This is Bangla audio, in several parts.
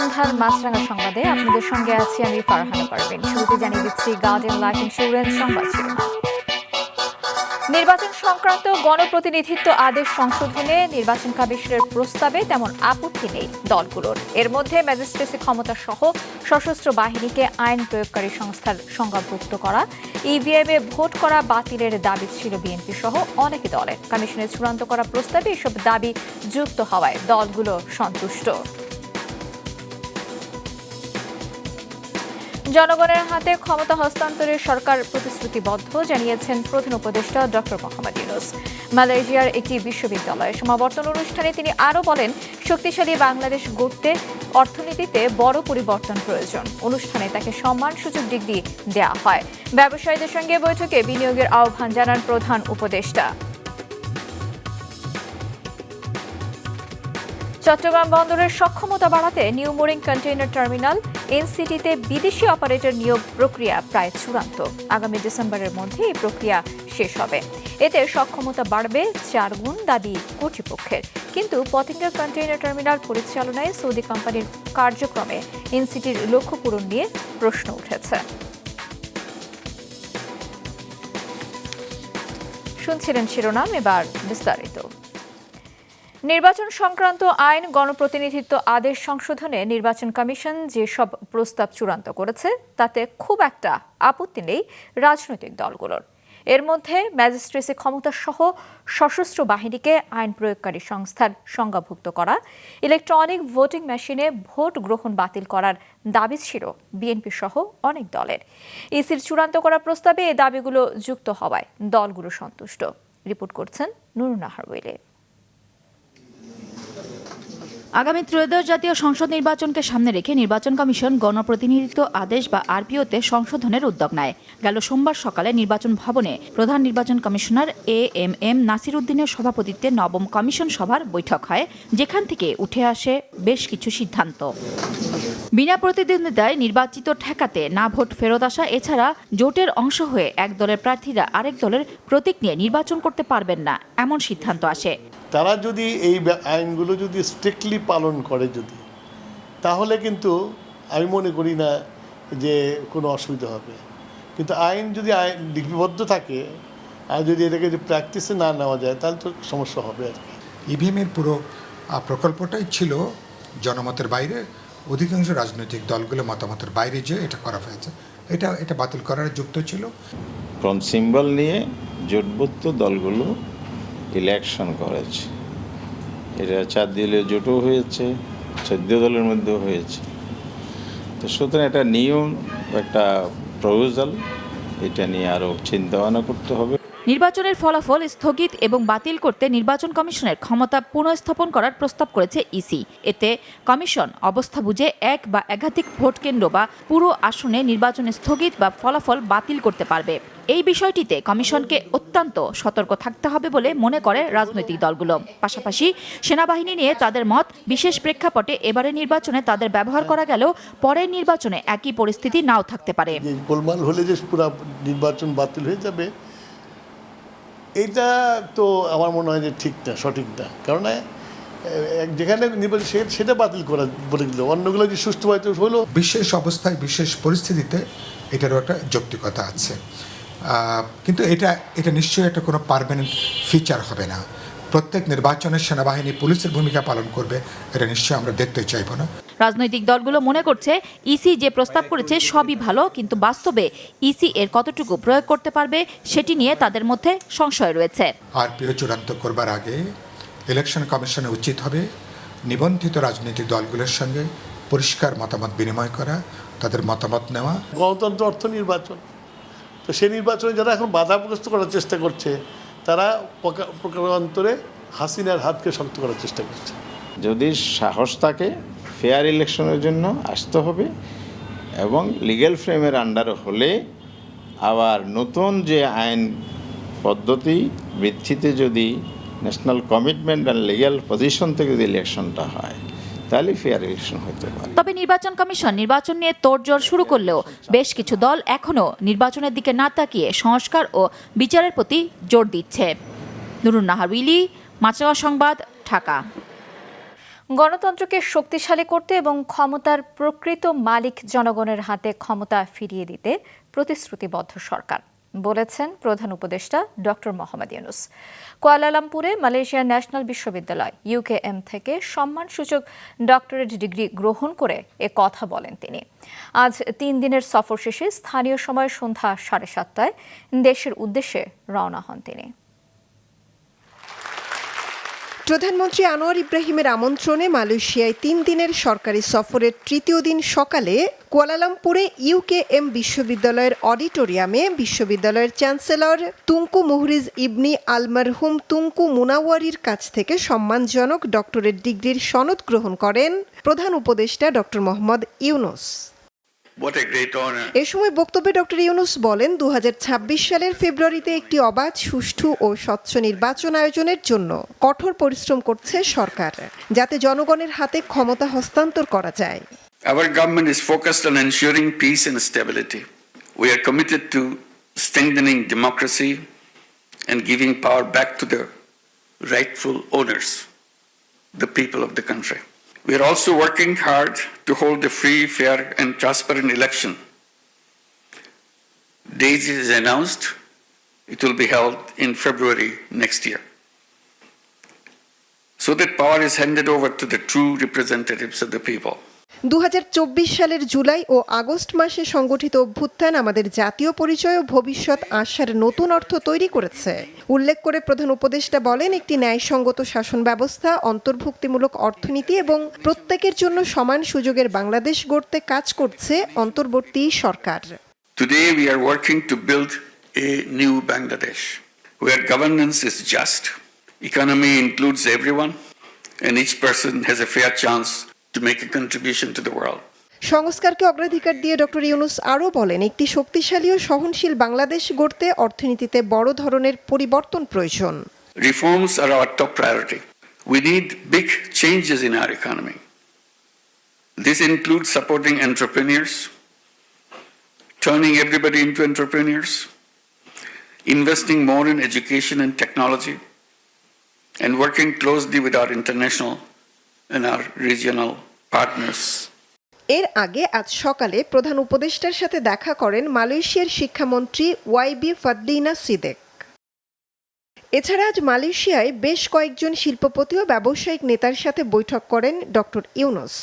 সন্ধ্যার মাছরাঙা সংবাদে আপনাদের সঙ্গে আছি আমি ফারহানা পারভিন। শুরুতে জানিয়ে দিচ্ছি গার্ডিয়ান লাইফ ইন্স্যুরেন্স সংবাদ শিরোনাম। নির্বাচন সংক্রান্ত গণপ্রতিনিধিত্ব আদেশ সংশোধনে নির্বাচন কমিশনের প্রস্তাবে তেমন আপত্তি নেই দলগুলোর। এর মধ্যে ম্যাজিস্ট্রেসি ক্ষমতা সহ সশস্ত্র বাহিনীকে আইন প্রয়োগকারী সংস্থার সংজ্ঞাভুক্ত করা, ইভিএমে ভোট করা বাতিলের দাবি ছিল বিএনপি সহ অনেক দলের। কমিশনের চূড়ান্ত করা প্রস্তাবে এসব দাবি যুক্ত হওয়ায় দলগুলো সন্তুষ্ট। জনগণের হাতে ক্ষমতা হস্তান্তরে সরকার প্রতিশ্রুতিবদ্ধ, জানিয়েছেন প্রধান উপদেষ্টা ডক্টর মোহাম্মদ ইউনূস। মালয়েশিয়ার একটি বিশ্ববিদ্যালয়ের সমাবর্তন অনুষ্ঠানে তিনি আরও বলেন, শক্তিশালী বাংলাদেশ গড়তে অর্থনীতিতে বড় পরিবর্তন প্রয়োজন। অনুষ্ঠানে তাকে সম্মানসূচক ডিগ্রি দেওয়া হয়। ব্যবসায়ীদের সঙ্গে বৈঠকে বিনিয়োগের আহ্বান জানান প্রধান উপদেষ্টা। চট্টগ্রাম বন্দরের সক্ষমতা বাড়াতে নিউ মোরিং কন্টেইনার টার্মিনাল এনসিটিতে বিদেশি অপারেটর নিয়োগ প্রক্রিয়া প্রায় চূড়ান্ত। আগামী ডিসেম্বরের মধ্যে এই প্রক্রিয়া শেষ হবে। এতে সক্ষমতা বাড়বে 4 গুণ, দাবি কর্তৃপক্ষের। কিন্তু পতেঙ্গা কন্টেইনার টার্মিনাল পরিচালনায় সৌদি কোম্পানির কার্যক্রমে এনসিটির লক্ষ্য পূরণ নিয়ে প্রশ্ন উঠেছে। শুনছিলেন শিরোনাম, এবার বিস্তারিত। নির্বাচন সংক্রান্ত আইন গণপ্রতিনিধিত্ব আদেশ সংশোধনে নির্বাচন কমিশন যেসব প্রস্তাব চূড়ান্ত করেছে তাতে খুব একটা আপত্তি নেই রাজনৈতিক দলগুলোর। এর মধ্যে ম্যাজিস্ট্রেসি ক্ষমতা সহ সশস্ত্র বাহিনীকে আইন প্রয়োগকারী সংস্থার সংজ্ঞাভুক্ত করা, ইলেকট্রনিক ভোটিং মেশিনে ভোট গ্রহণ বাতিল করার দাবি ছিল বিএনপি সহ অনেক দলের। ইসির চূড়ান্ত করা প্রস্তাবে এই দাবিগুলো যুক্ত হওয়ায় দলগুলো সন্তুষ্ট। রিপোর্ট করছেন নুরুন নাহার ওয়েলে। আগামী ত্রয়োদশ জাতীয় সংসদ নির্বাচনকে সামনে রেখে নির্বাচন কমিশন গণপ্রতিনিধিত্ব আদেশ বা আরপিওতে সংশোধনের উদ্যোগ নেয়। গেল সোমবার সকালে নির্বাচন ভবনে প্রধান নির্বাচন কমিশনার এএমএম নাসির উদ্দিনের সভাপতিত্বে নবম কমিশন সভার বৈঠক হয়, যেখান থেকে উঠে আসে বেশ কিছু সিদ্ধান্ত। বিনা প্রতিদ্বন্দ্বিতায় নির্বাচিত ঠেকাতে না ভোট ফেরত আসা, এছাড়া জোটের অংশ হয়ে এক দলের প্রার্থীরা আরেক দলের প্রতীক নিয়ে নির্বাচন করতে পারবেন না, এমন সিদ্ধান্ত আসে। তারা যদি এই আইনগুলো যদি স্ট্রিক্টলি পালন করে তাহলে কিন্তু আমি মনে করি না যে কোনো অসুবিধা হবে। কিন্তু আইন যদি লিপিবদ্ধ থাকে আর যদি এটাকে যে প্র্যাকটিসে না নেওয়া যায় তাহলে তো সমস্যা হবে আর কি। ইভিএমের পুরো প্রকল্পটাই ছিল জনমতের বাইরে, অধিকাংশ রাজনৈতিক দলগুলো মতামতের বাইরে যে এটা করা হয়েছে, এটা বাতিল করার যুক্ত ছিল। কোন সিম্বল নিয়ে জোটবদ্ধ দলগুলো ইলেকশন করেছে, এটা 4 দলীয় জোটও হয়েছে, 14 দলের মধ্যেও হয়েছে। তো সুতরাং একটা নিয়ম, একটা প্রপোজাল, এটা নিয়ে আরও চিন্তা ভাবনা করতে হবে। নির্বাচনের ফলাফল স্থগিত এবং বাতিল করতে নির্বাচন কমিশনের ক্ষমতা পুনঃস্থাপন করার প্রস্তাব করেছে ইসি। এতে কমিশন অবস্থা বুঝে এক বা একাধিক ভোট কেন্দ্র বা পুরো আসনে নির্বাচন স্থগিত বা ফলাফল বাতিল করতে পারবে। এই বিষয়টিতে কমিশনকে অত্যন্ত সতর্ক থাকতে হবে বলে মনে করে রাজনৈতিক দলগুলো। পাশাপাশি সেনাবাহিনী নিয়ে তাদের মত, বিশেষ প্রেক্ষাপটে এবারের নির্বাচনে তাদের ব্যবহার করা গেলেও পরের নির্বাচনে একই পরিস্থিতি নাও থাকতে পারে। গোলমাল হলে যে পুরো নির্বাচন বাতিল হয়ে যাবে, এটা তো আমার মনে হয় যে ঠিক না, সঠিক না। কারণ যেখানে নির্বাচন সেটা বাতিল করা বলে দিল, অন্যগুলো যে সুষ্ঠুভাবে হলো। বিশেষ অবস্থায়, বিশেষ পরিস্থিতিতে এটারও একটা যৌক্তিকতা আছে, কিন্তু এটা নিশ্চয়ই একটা কোনো পার্মানেন্ট ফিচার হবে না। প্রত্যেক নির্বাচনে সেনাবাহিনী পুলিশের ভূমিকা পালন করবে, এটা নিশ্চয়ই আমরা দেখতে চাইব না। রাজনৈতিক দলগুলো মনে করছে ইসি যে প্রস্তাব করেছে সবই ভালো, কিন্তু বাস্তবে ইসি এর কতটুকু প্রয়োগ করতে পারবে সেটি নিয়ে তাদের মধ্যে সংশয় রয়েছে। আরপিও চূড়ান্ত করবার আগে ইলেকশন কমিশনের উচিত হবে নিবন্ধিত রাজনৈতিক দলগুলোর সঙ্গে পরিষ্কার মতামত বিনিময় করা, তাদের মতামত নেওয়া। গণতন্ত্র অর্থ নির্বাচন, তো সেই নির্বাচনে যারা এখন বাধাগ্রস্ত করার চেষ্টা করছে তারা প্রকারান্তরে হাসিনার হাতকে শক্ত করার চেষ্টা করছে। যদি সাহস থাকে, ফেয়ার ইলেকশনের জন্য আসতে হবে এবং লিগ্যাল ফ্রেমের আন্ডারে হলে আবার নতুন যে আইন পদ্ধতি ভিত্তিতে যদি national commitment and legal position থেকে যদি ইলেকশনটা হয় তাহলে ফেয়ার ইলেকশন হতে পারে। তবে নির্বাচন কমিশন নির্বাচন নিয়ে তোড়জোড় শুরু করলেও বেশ কিছু দল এখনও নির্বাচনের দিকে না তাকিয়ে সংস্কার ও বিচারের প্রতি জোর দিচ্ছে। নুরুন নাহার উইলি, মাছরাঙা সংবাদ, ঢাকা। গণতন্ত্রকে শক্তিশালী করতে এবং ক্ষমতার প্রকৃত মালিক জনগণের হাতে ক্ষমতা ফিরিয়ে দিতে প্রতিশ্রুতিবদ্ধ সরকার, বলেছেন প্রধান উপদেষ্টা ডক্টর মোহাম্মদ ইউনূস। কুয়ালালামপুরে মালয়েশিয়ার ন্যাশনাল বিশ্ববিদ্যালয় UKM থেকে সম্মানসূচক ডক্টরেট ডিগ্রি গ্রহণ করে এ কথা বলেন তিনি। আজ 3 দিনের সফর শেষে স্থানীয় সময় সন্ধ্যা 7:30টায় দেশের উদ্দেশ্যে রওনা হন তিনি। প্রধানমন্ত্রী আনোয়ার ইব্রাহিমের আমন্ত্রণে মালয়েশিয়ায় 3 দিনের সরকারি সফরের তৃতীয় দিন সকালে কুয়ালালামপুরে UKM বিশ্ববিদ্যালয়ের অডিটোরিয়ামে বিশ্ববিদ্যালয়ের চ্যান্সেলর তুংকু মুহরিজ ইবনি আল মারহুম তুংকু মুনাওয়ারির কাছ থেকে সম্মানজনক ডক্টরেট ডিগ্রির সনদ গ্রহণ করেন প্রধান উপদেষ্টা ডক্টর মোহাম্মদ ইউনূস। এ সময় বক্তব্যে ডক্টর ইউনূস বলেন, 2026 সালের ফেব্রুয়ারিতে একটি অবাধ, সুষ্ঠু ও স্বচ্ছ নির্বাচন আয়োজনের জন্য কঠোর পরিশ্রম করছে সরকার, যাতে জনগণের হাতে ক্ষমতা হস্তান্তর করা যায়। Our government is focused on ensuring peace and stability. We are committed to strengthening democracy and giving power back to the rightful owners, the people of the country. We are also working hard to hold a free, fair and transparent election. Date is announced. It will be held in February next year, so that power is handed over to the true representatives of the people. 2024 সালের জুলাই ও আগস্ট মাসে সংগঠিত অভ্যুত্থান আমাদের জাতীয় পরিচয় ও ভবিষ্যৎ আশার নতুন অর্থ তৈরি করেছে। উল্লেখ করে প্রধান উপদেষ্টা বলেন, একটি ন্যায়সঙ্গত শাসন ব্যবস্থা, অন্তর্ভুক্তিমূলক অর্থনীতি এবং প্রত্যেকের জন্য সমান সুযোগের বাংলাদেশ গড়তে কাজ করছে অন্তর্বর্তী সরকার। Today we are working to build a new Bangladesh where governance is just, economy includes everyone, and each person has a fair chance to make a contribution to the world. সংস্কারকে অগ্রাধিকার দিয়ে ডক্টর ইউনূস আরও বলেন, একটি শক্তিশালী ও সহনশীল বাংলাদেশ গড়তে অর্থনীতিতে বড় ধরনের পরিবর্তন প্রয়োজন। Reforms are our top priority. We need big changes in our economy. This includes supporting entrepreneurs, turning everybody into entrepreneurs, investing more in education and technology, and working closely with our international and our regional partners. এর আগে আজ সকালে প্রধান উপদেষ্টার সাথে দেখা করেন মালয়েশিয়ার শিক্ষামন্ত্রী YB ফাদলিনা সিদেক। এছাড়া আজ মালয়েশিয়ায় বেশ কয়েকজন শিল্পপতি ও ব্যবসায়িক নেতার সাথে বৈঠক করেন ডক্টর ইউনূস।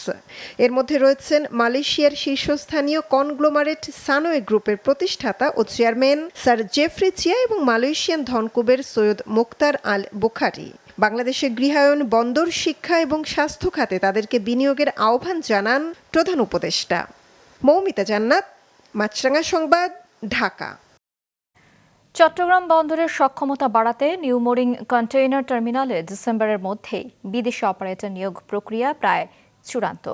এর মধ্যে রয়েছেন মালয়েশিয়ার শীর্ষস্থানীয় কনগ্লোমারেট সানোয়ে গ্রুপের প্রতিষ্ঠাতা ও চেয়ারম্যান স্যার জেফ্রি চিয়া এবং মালয়েশিয়ান ধনকুবের সৈয়দ মুখতার আল বুখারি। বাংলাদেশের গৃহায়ন, বন্দর, শিক্ষা এবং স্বাস্থ্য খাতে তাদেরকে বিনিয়োগের আহ্বান জানান প্রধান উপদেষ্টা। মৌমিতা জান্নাত, মাছরাঙা সংবাদ, ঢাকা। চট্টগ্রাম বন্দরের সক্ষমতা বাড়াতে নিউ মোরিং কন্টেইনার টার্মিনালে ডিসেম্বরের মধ্যেই বিদেশি অপারেটর নিয়োগ প্রক্রিয়া প্রায় চূড়ান্ত।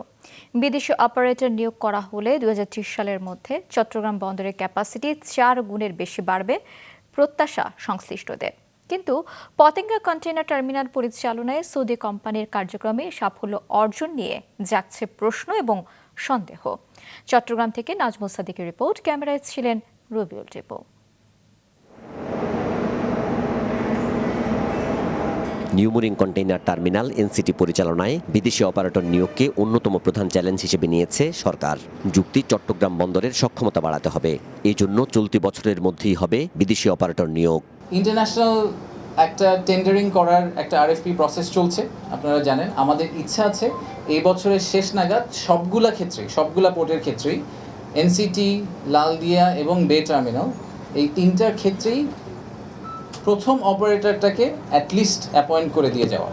বিদেশি অপারেটর নিয়োগ করা হলে 2030 সালের মধ্যে চট্টগ্রাম বন্দরের ক্যাপাসিটি 4 গুণের বেশি বাড়বে প্রত্যাশা সংশ্লিষ্টদের। কিন্তু পতেঙ্গা কন্টেইনার টার্মিনাল পরিচালনায় সৌদি কোম্পানির কার্যক্রমে সাফল্য অর্জন নিয়ে জাগছে প্রশ্ন এবং সন্দেহ। চট্টগ্রাম থেকে নাজমুল সাদিকের রিপোর্ট, ক্যামেরায় ছিলেন Rabiul Tipu. New mooring container terminal NCT পরিচালনায় বিদেশি অপারেটর নিয়োগকে অন্যতম প্রধান চ্যালেঞ্জ হিসেবে নিয়েছে সরকার। যুক্তি, চট্টগ্রাম বন্দরের সক্ষমতা বাড়াতে হবে। এই জন্য চলতি বছরের মধ্যেই হবে বিদেশি অপারেটর নিয়োগ। ইন্টারন্যাশনাল একটা টেন্ডারিং করার একটা RFP প্রসেস চলছে, আপনারা জানেন। আমাদের ইচ্ছা আছে এই বছরের শেষ নাগাদ সবগুলা পোর্টের ক্ষেত্রেই NCT, লালদিয়া এবং বে টার্মিনাল, এই 3টার ক্ষেত্রেই প্রথম অপারেটরটাকে অ্যাটলিস্ট অ্যাপয়েন্ট করে দিয়ে যাওয়া।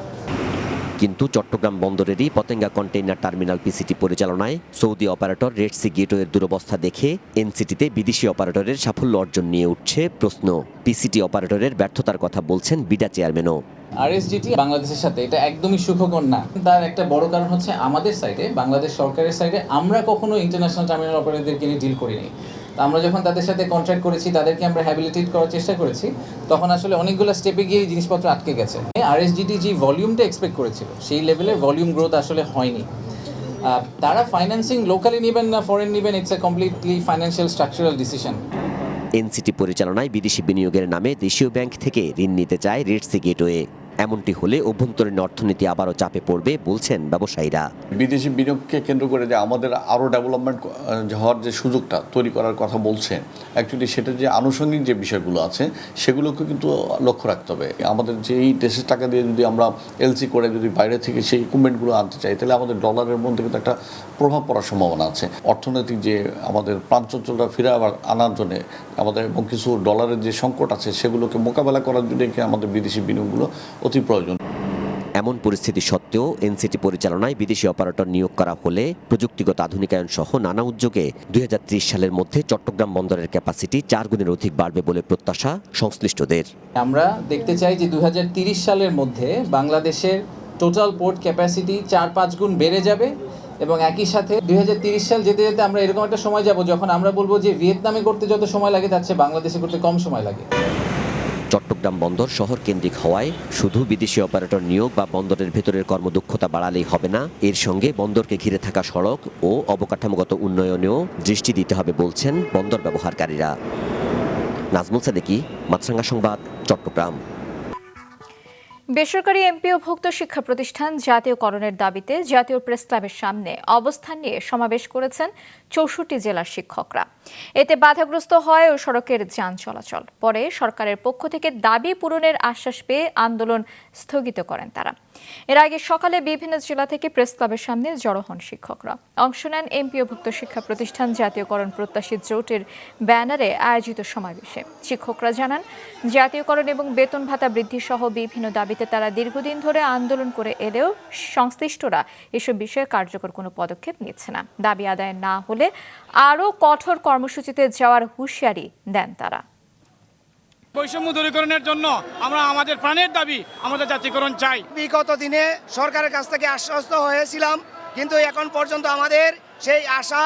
কিন্তু চট্টগ্রাম বন্দরেরই পতেঙ্গা কন্টেইনার টার্মিনাল PCT পরিচালনায় সৌদি অপারেটর রেড সি গেটওয়ের দুরবস্থা দেখে NCTতে বিদেশি অপারেটরের সাফল্য অর্জন নিয়ে উঠছে প্রশ্ন। PCT অপারেটরের ব্যর্থতার কথা বলছেন বিডা চেয়ারম্যানও। RSGT বাংলাদেশের সাথে এটা একদমই সুখকর না। তার একটা বড় কারণ হচ্ছে আমাদের সাইডে, বাংলাদেশ সরকারের সাইডে আমরা কখনো ইন্টারন্যাশনাল টার্মিনাল অপারেটরদেরকে নিয়ে ডিল করিনি। আমরা যখন তাদের সাথে কন্ট্রাক্ট করেছি, তাদেরকে আমরা হ্যাবিলিটেট করার চেষ্টা করেছি, তখন আসলে অনেকগুলো স্টেপে গিয়ে জিনিসপত্র আটকে গেছে। RSGT যে ভলিউমটা এক্সপেক্ট করেছিল সেই লেভেলের ভলিউম গ্রোথ আসলে হয়নি। তারা ফাইন্যান্সিং লোকালি নেবেন না ফরেন নেবেন, it's a completely financial structural decision. NCT পরিচালনায় বিদেশি বিনিয়োগের নামে দেশীয় ব্যাংক থেকে ঋণ নিতে চায় রেড সি গেটওয়ে। এমনটি হলে অভ্যন্তরীণ অর্থনীতি আবারও চাপে পড়বে বলছেন ব্যবসায়ীরা। বিদেশি বিনিয়োগকে কেন্দ্র করে যে আমাদের আরও ডেভেলপমেন্ট হওয়ার যে সুযোগটা তৈরি করার কথা বলছে, অ্যাকচুয়ালি সেটা যে আনুষঙ্গিক যে বিষয়গুলো আছে সেগুলোকে কিন্তু লক্ষ্য রাখতে হবে। আমাদের যে এই দেশের টাকা দিয়ে যদি আমরা এলসি করে যদি বাইরে থেকে সেই ইকুইপমেন্টগুলো আনতে চাই, তাহলে আমাদের ডলারের মধ্যে কিন্তু একটা প্রভাব পড়ার সম্ভাবনা আছে। অর্থনৈতিক যে আমাদের প্রাণচঞ্চলতা ফিরে আনার জন্য আমাদের এবং কিছু ডলারের যে সংকট আছে সেগুলোকে মোকাবেলা করার জন্য আমাদের বিদেশি বিনিয়োগগুলো অতি প্রয়োজন। এমন পরিস্থিতি সত্ত্বেও এনসিটি পরিচালনায় বিদেশি অপারেটর নিয়োগ করা হলে প্রযুক্তিগত আধুনিকায়ন সহ নানা উদ্যোগে 2030 সালের মধ্যে চট্টগ্রাম বন্দরের ক্যাপাসিটি 4 গুণের অধিক বাড়বে বলে প্রত্যাশা সংশ্লিষ্টদের। আমরা দেখতে চাই যে 2030 সালের মধ্যে বাংলাদেশের টোটাল পোর্ট ক্যাপাসিটি 4-5 গুণ বেড়ে যাবে এবং একই সাথে 2030 সাল যেতে যেতে আমরা এরকম একটা সময় যাব যখন আমরা বলবো যে ভিয়েতনামে করতে যত সময় লাগে তার চেয়ে বাংলাদেশে করতে কম সময় লাগে। চট্টগ্রাম বন্দর শহর কেন্দ্রিক হওয়ায় শুধু বিদেশি অপারেটর নিয়োগ বা বন্দরের ভেতরের কর্মদক্ষতা বাড়ালেই হবে না, এর সঙ্গে বন্দরকে ঘিরে থাকা সড়ক ও অবকাঠামোগত উন্নয়নেও দৃষ্টি দিতে হবে বলছেন বন্দর ব্যবহারকারীরা। নাজমুল সাদেকি, মাছরাঙ্গা সংবাদ, চট্টগ্রাম। বেসরকারি এমপিওভুক্ত শিক্ষা প্রতিষ্ঠান জাতীয়করণের দাবিতে জাতীয় প্রেস ক্লাবের সামনে অবস্থান নিয়ে সমাবেশ করেছেন 64 জেলার শিক্ষকরা। এতে বাধাগ্রস্ত হয় ও সড়কের যান চলাচল। পরে সরকারের পক্ষ থেকে দাবি পূরণের আশ্বাস পেয়ে আন্দোলন স্থগিত করেন তারা। এর আগে সকালে বিভিন্ন জেলা থেকে প্রেস ক্লাবের সামনে জড়ো হন শিক্ষকরা। অংশ নেন এমপিওভুক্ত শিক্ষা প্রতিষ্ঠান জাতীয়করণ প্রত্যাশী জোটের ব্যানারে আয়োজিত সমাবেশে। শিক্ষকরা জানান, জাতীয়করণ এবং বেতন ভাতা বৃদ্ধি সহ বিভিন্ন দাবিতে তারা দীর্ঘদিন ধরে আন্দোলন করে এলেও সংশ্লিষ্টরা এসব বিষয়ে কার্যকর কোনো পদক্ষেপ নিচ্ছে না। দাবি আদায় না হলে আরও কঠোর কর্মসূচিতে যাওয়ার হুঁশিয়ারি দেন তারা। বৈষম্য দূরীকরণের জন্য আমরা আমাদের প্রাণের দাবি আমাদের জাতীয়করণ চাই। বিগত দিনে সরকারের কাছ থেকে আশ্বস্ত হয়েছিলাম, কিন্তু এখন পর্যন্ত আমাদের সেই আশা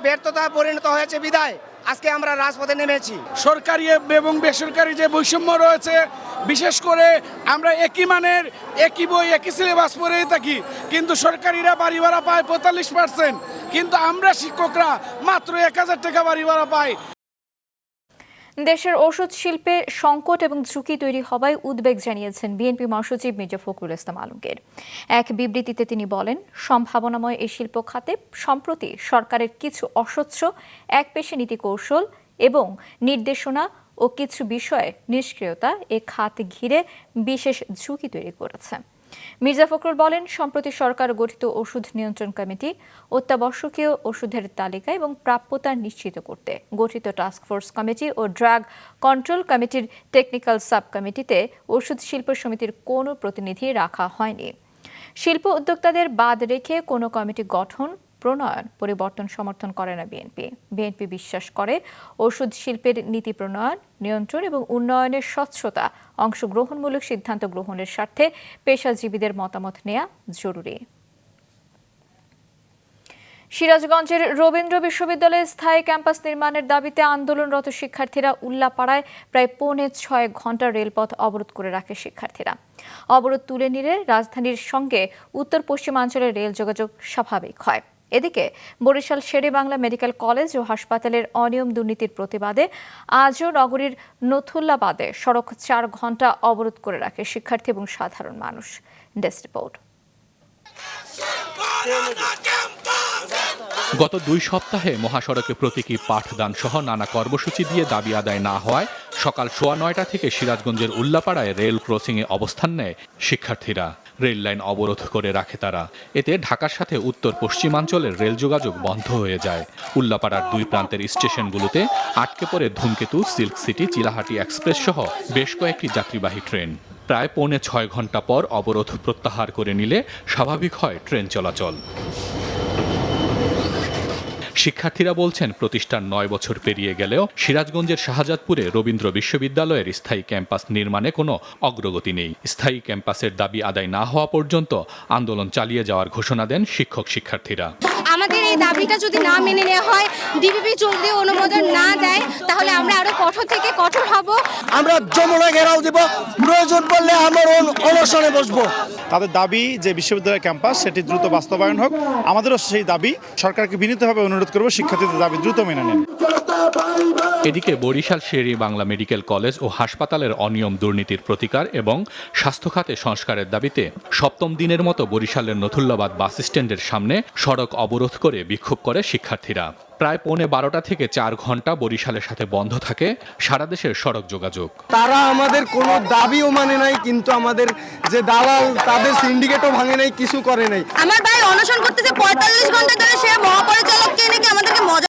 ব্যর্থতা পরিণত হয়েছে বিদায় আজকে আমরা রাজপথে নেমেছি। সরকারি এবং বেসরকারি যে বৈষম্য রয়েছে, বিশেষ করে আমরা একই মানের একই বই একই সিলেবাস পড়েই থাকি, কিন্তু সরকারিরা বাড়ি ভাড়া পায় 45%, কিন্তু আমরা শিক্ষকরা মাত্র 1000 টাকা বাড়ি ভাড়া পাই। দেশের ওষুধ শিল্পে সংকট এবং ঝুঁকি তৈরি হওয়ায় উদ্বেগ জানিয়েছেন বিএনপি মহাসচিব মির্জা ফখরুল ইসলাম আলমগীর। এক বিবৃতিতে তিনি বলেন, সম্ভাবনাময় এই শিল্প খাতে সম্প্রতি সরকারের কিছু অস্বচ্ছ একপেশে নীতি কৌশল এবং নির্দেশনা ও কিছু বিষয়ে নিষ্ক্রিয়তা এ খাত ঘিরে বিশেষ ঝুঁকি তৈরি করেছে। মির্জা ফখরুল বলেন, সম্প্রতি সরকার গঠিত ওষুধ নিয়ন্ত্রণ কমিটি অত্যাবশ্যকীয় ওষুধের তালিকা এবং প্রাপ্যতা নিশ্চিত করতে গঠিত টাস্কফোর্স কমিটি ও ড্রাগ কন্ট্রোল কমিটির টেকনিক্যাল সাব কমিটিতে ওষুধ শিল্প সমিতির কোনো প্রতিনিধি রাখা হয়নি। শিল্প উদ্যোক্তাদের বাদ রেখে কোনো কমিটি গঠন, প্রণয়ন, পরিবর্তন সমর্থন করে না বিএনপি বিশ্বাস করে ওষুধ শিল্পের নীতি প্রণয়ন, নিয়ন্ত্রণ এবং উন্নয়নের স্বচ্ছতা, অংশগ্রহণমূলক সিদ্ধান্ত গ্রহণের স্বার্থে পেশাজীবীদের মতামত নেওয়া জরুরি। সিরাজগঞ্জের রবীন্দ্র বিশ্ববিদ্যালয়ে স্থায়ী ক্যাম্পাস নির্মাণের দাবিতে আন্দোলনরত শিক্ষার্থীরা উল্লাপাড়ায় প্রায় 6.25 ঘন্টা রেলপথ অবরোধ করে রাখে শিক্ষার্থীরা। অবরোধ তুলে নিলে রাজধানীর সঙ্গে উত্তর পশ্চিমাঞ্চলের রেল যোগাযোগ স্বাভাবিক হয়। এদিকে বরিশাল শেরেবাংলা মেডিকেল কলেজ ও হাসপাতালের অনিয়ম দুর্নীতির প্রতিবাদে আজও নগরীর নথুল্লাবাদে সড়ক 4 ঘন্টা অবরোধ করে রাখে শিক্ষার্থী এবং সাধারণ মানুষ। Desk report. গত 2 সপ্তাহে মহাসড়কে প্রতীকী পাঠদান সহ নানা কর্মসূচি দিয়ে দাবি আদায় না হওয়ায় সকাল 9:15 থেকে সিরাজগঞ্জের উল্লাপাড়ায় রেল ক্রসিংয়ে অবস্থান নেয় শিক্ষার্থীরা। রেল লাইন অবরোধ করে রাখে তারা। এতে ঢাকার সাথে উত্তর পশ্চিমাঞ্চলের রেল যোগাযোগ বন্ধ হয়ে যায়। উল্লাপাড়ার 2 প্রান্তের স্টেশনগুলোতে আটকে পড়ে ধূমকেতু, সিল্ক সিটি, চিলাহাটি এক্সপ্রেস সহ বেশ কয়েকটি যাত্রীবাহী ট্রেন। প্রায় 6.25 ঘন্টা পর অবরোধ প্রত্যাহার করে নিলে স্বাভাবিক হয় ট্রেন চলাচল। শিক্ষার্থীরা বলছেন, প্রতিষ্ঠান 9 বছর পেরিয়ে গেলেও সিরাজগঞ্জের শাহজাদপুরে রবীন্দ্র বিশ্ববিদ্যালয়ের স্থায়ী ক্যাম্পাস নির্মাণে কোনো অগ্রগতি নেই। স্থায়ী ক্যাম্পাসের দাবি আদায় না হওয়া পর্যন্ত আন্দোলন চালিয়ে যাওয়ার ঘোষণা দেন শিক্ষক-শিক্ষার্থীরা। আমাদের এই দাবিটা যদি না মেনে নেওয়া হয়, ডিবিপি যদি অনুমোদন না দেয়, তাহলে আমরা আরো কঠোর থেকে কঠোর হব। আমরা যমুনা ঘেরাও দিব, প্রয়োজন পড়লে আমরা অনশনে বসবো। তাদের দাবি যে বিশ্ববিদ্যালয় ক্যাম্পাস সেটি দ্রুত বাস্তবায়ন হোক। আমাদেরও সেই দাবি, সরকারকে বিনীতভাবে অনুরোধ করব শিক্ষার্থীদের দাবি দ্রুত মেনে নিন। এদিকে বরিশাল শের-ই বাংলা মেডিকেল কলেজ ও হাসপাতালের অনিয়ম দুর্নীতির প্রতিকার এবং স্বাস্থ্য খাতে সংস্কারের দাবিতে সপ্তম দিনের মতো বরিশালের নথুল্লাবাদ বাস স্ট্যান্ডের সামনে সড়ক অবরোধ করে বিক্ষোভ করে শিক্ষার্থীরা। প্রায় 12:15 থেকে 4 ঘন্টা বরিশালের সাথে বন্ধ থাকে সারা দেশের সড়ক যোগাযোগ। তারা আমাদের কোনো দাবিও মানে নাই, কিন্তু আমাদের যে দালাল তাদের সিন্ডিকেটও ভাঙে নাই, কিছু করে নাই। আমার ভাই অনশন করতেছে 45 ঘন্টা ধরে, সে মহাপরিচালককে নাকি আমাদেরকে মজা